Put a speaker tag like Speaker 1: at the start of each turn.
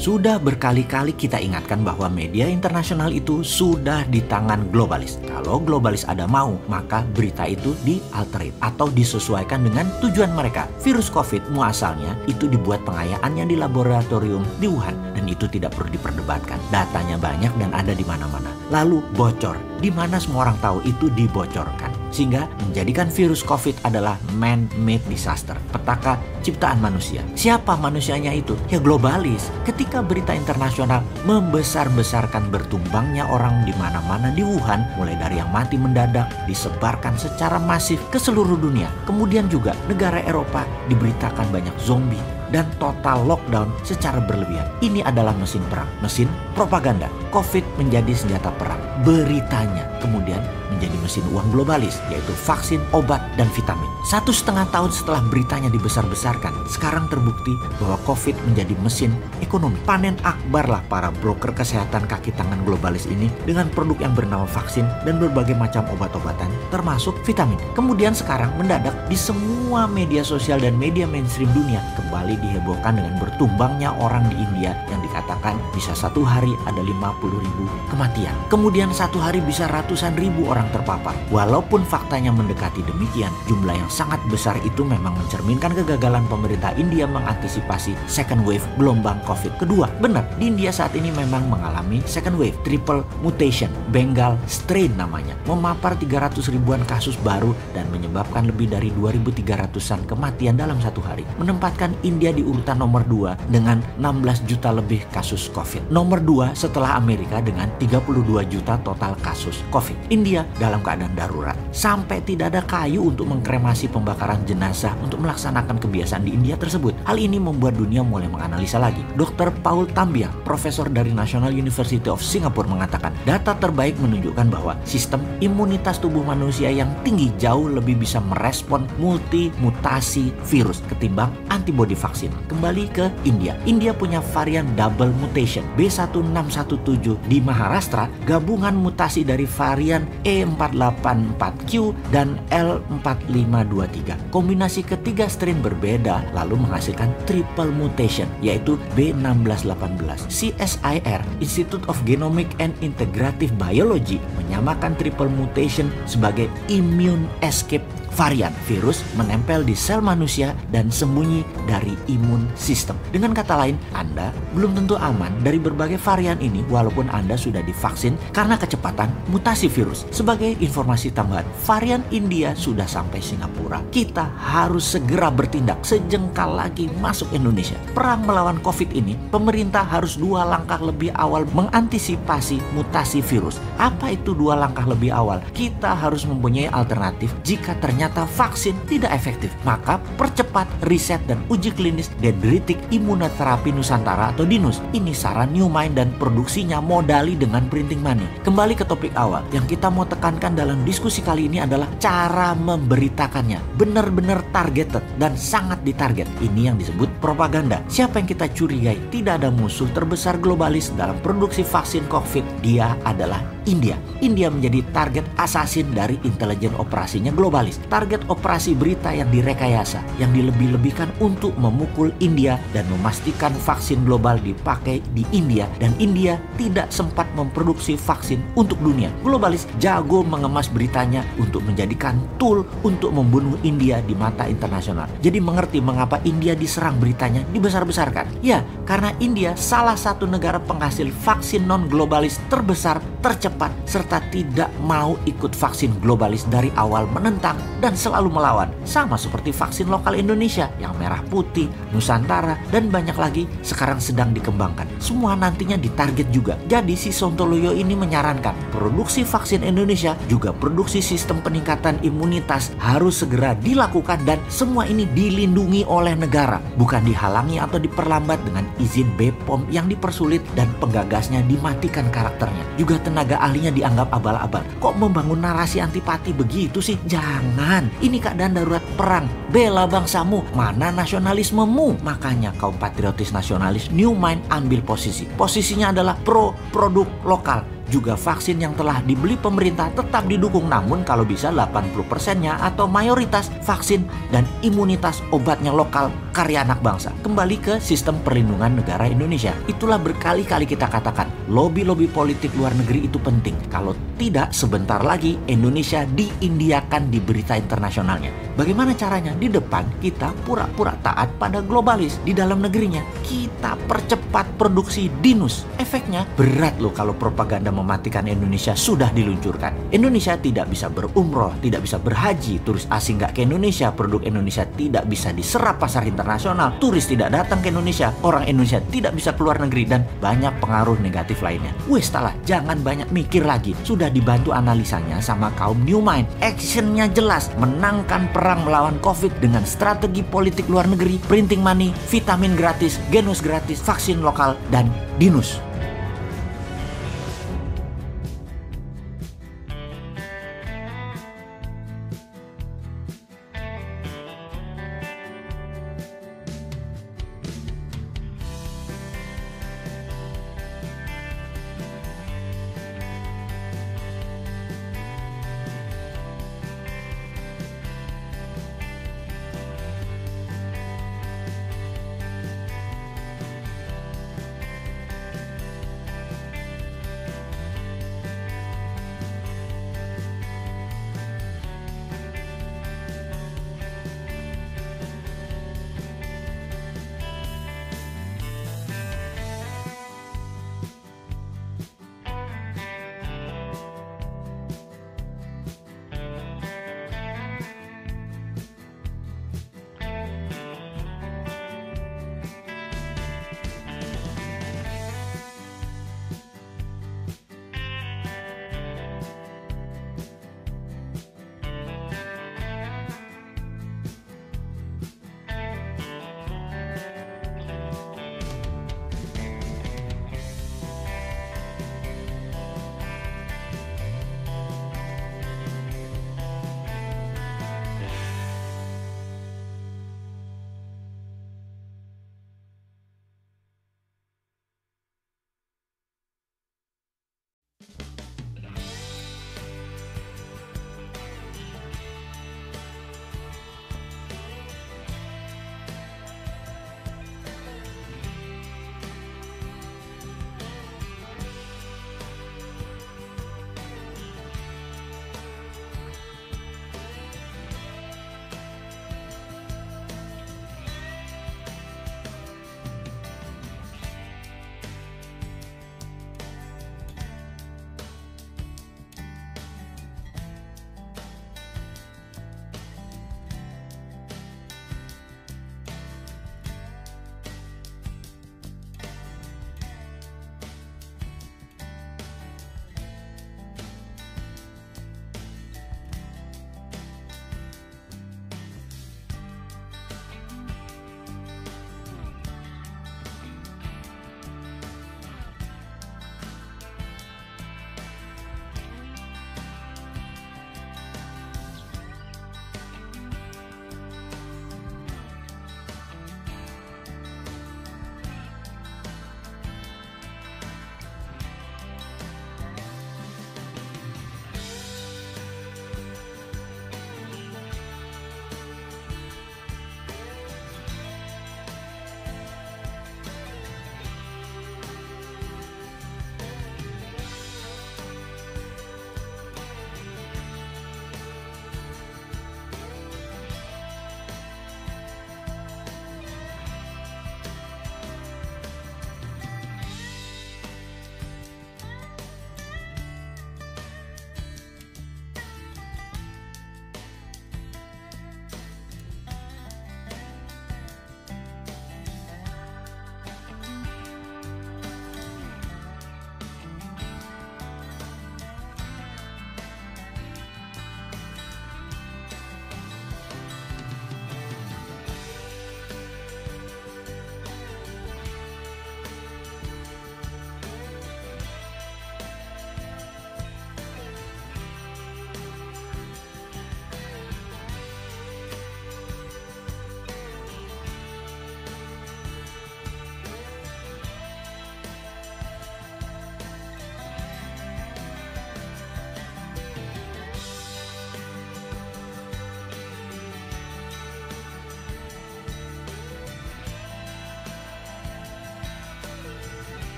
Speaker 1: Sudah berkali-kali kita ingatkan bahwa media internasional itu sudah di tangan globalis. Kalau globalis ada mau, maka berita itu di-alterate atau disesuaikan dengan tujuan mereka. Virus COVID muasalnya itu dibuat pengayaannya di laboratorium di Wuhan, dan itu tidak perlu diperdebatkan. Datanya banyak dan ada di mana-mana. Lalu bocor, di mana semua orang tahu itu dibocorkan. Sehingga menjadikan virus COVID adalah man-made disaster, petaka ciptaan manusia. Siapa manusianya itu? Ya globalis. Ketika berita internasional membesar-besarkan bertumbangnya orang di mana-mana di Wuhan, mulai dari yang mati mendadak, disebarkan secara masif ke seluruh dunia. Kemudian juga negara Eropa diberitakan banyak zombie dan total lockdown secara berlebihan. Ini adalah mesin perang, mesin propaganda. COVID menjadi senjata perang. Beritanya kemudian menjadi mesin uang globalis, yaitu vaksin, obat, dan vitamin. 1,5 tahun setelah beritanya dibesar-besarkan, sekarang terbukti bahwa COVID menjadi mesin ekonomi. Panen akbar lah para broker kesehatan kaki tangan globalis ini dengan produk yang bernama vaksin dan berbagai macam obat-obatan, termasuk vitamin. Kemudian sekarang mendadak di semua media sosial dan media mainstream dunia kembali dihebohkan dengan bertumbangnya orang di India yang dikatakan bisa satu hari ada 50.000 kematian. Kemudian satu hari bisa ratusan ribu orang terpapar. Walaupun faktanya mendekati demikian, jumlah yang sangat besar itu memang mencerminkan kegagalan pemerintah India mengantisipasi second wave gelombang COVID kedua. Benar, di India saat ini memang mengalami second wave, triple mutation, Bengal strain namanya, memapar 300 ribuan kasus baru dan menyebabkan lebih dari 2.300-an kematian dalam satu hari, menempatkan India di urutan nomor 2 dengan 16 juta lebih kasus COVID. Nomor 2 setelah Amerika dengan 32 juta total kasus COVID. India dalam keadaan darurat. Sampai tidak ada kayu untuk mengkremasi pembakaran jenazah untuk melaksanakan kebiasaan di India tersebut. Hal ini membuat dunia mulai menganalisa lagi. Dr. Paul Tambia, profesor dari National University of Singapore mengatakan, data terbaik menunjukkan bahwa sistem imunitas tubuh manusia yang tinggi jauh lebih bisa merespon multi-mutasi virus ketimbang antibodi vaksin. Kembali ke India. India punya varian double mutation B1617 di Maharashtra, gabungan mutasi dari varian E484Q dan L4523. Kombinasi ketiga strain berbeda lalu menghasilkan triple mutation, yaitu B1618. CSIR, Institute of Genomic and Integrative Biology, menyamakan triple mutation sebagai immune escape varian. Virus menempel di sel manusia dan sembunyi dari imun sistem. Dengan kata lain, Anda belum tentu aman dari berbagai varian ini walaupun Anda sudah divaksin karena kecepatan mutasi virus. Sebagai informasi tambahan, varian India sudah sampai Singapura. Kita harus segera bertindak sejengkal lagi masuk Indonesia. Perang melawan COVID ini, pemerintah harus 2 langkah lebih awal mengantisipasi mutasi virus. Apa itu 2 langkah lebih awal? Kita harus mempunyai alternatif jika ternyata vaksin tidak efektif. Maka percepat riset dan uji klinis dendritik imunoterapi Nusantara atau DINUS. Ini saran Newmind dan produksinya modali dengan printing money. Kembali ke topik awal, yang kita mau tekankan dalam diskusi kali ini adalah cara memberitakannya. Benar-benar targeted dan sangat ditarget. Ini yang disebut propaganda. Siapa yang kita curigai? Tidak ada musuh terbesar globalis dalam produksi vaksin COVID. Dia adalah India. India menjadi target assassin dari intelijen operasinya globalis. Target operasi berita yang direkayasa, yang dilebih-lebihkan untuk memukul India dan memastikan vaksin global dipakai di India, dan India tidak sempat memproduksi vaksin untuk dunia. Globalis jago mengemas beritanya untuk menjadikan tool untuk membunuh India di mata internasional. Jadi mengerti mengapa India diserang beritanya dibesar-besarkan. Ya, karena India salah satu negara penghasil vaksin non-globalis terbesar, tercepat, serta tidak mau ikut vaksin globalis dari awal, menentang dan selalu melawan. Sama seperti vaksin lokal Indonesia yang merah putih, Nusantara, dan banyak lagi sekarang sedang dikembangkan. Semua nantinya ditarget juga. Jadi si Sontoloyo ini menyarankan produksi vaksin Indonesia juga produksi sistem peningkatan imunitas harus segera dilakukan, dan semua ini dilindungi oleh negara, bukan dihalangi atau diperlambat dengan izin BPOM yang dipersulit dan penggagasnya dimatikan karakternya. Juga tenaga ahlinya dianggap abal-abal. Kok membangun narasi antipati begitu sih? Jangan, ini keadaan darurat perang. Bela bangsamu, mana nasionalismemu? Makanya kaum patriotis nasionalis Newmind ambil posisi. Posisinya adalah pro produk lokal. juga vaksin yang telah dibeli pemerintah tetap didukung, namun kalau bisa 80%-nya atau mayoritas vaksin dan imunitas obatnya lokal karya anak bangsa. Kembali ke sistem perlindungan negara Indonesia. Itulah berkali-kali kita katakan, lobby-lobby politik luar negeri itu penting. Kalau tidak, sebentar lagi Indonesia diindiakan di berita internasionalnya. Bagaimana caranya? Di depan kita pura-pura taat pada globalis. Di dalam negerinya kita percepat produksi dinus. Efeknya berat loh kalau propaganda mematikan Indonesia sudah diluncurkan. Indonesia tidak bisa berumroh, tidak bisa berhaji, turis asing nggak ke Indonesia, produk Indonesia tidak bisa diserap pasar internasional, turis tidak datang ke Indonesia, orang Indonesia tidak bisa keluar negeri, dan banyak pengaruh negatif lainnya. Wes salah, jangan banyak mikir lagi. Sudah dibantu analisanya sama kaum New Mind. Actionnya jelas, menangkan perang melawan COVID dengan strategi politik luar negeri, printing money, vitamin gratis, genus gratis, vaksin lokal, dan dinus.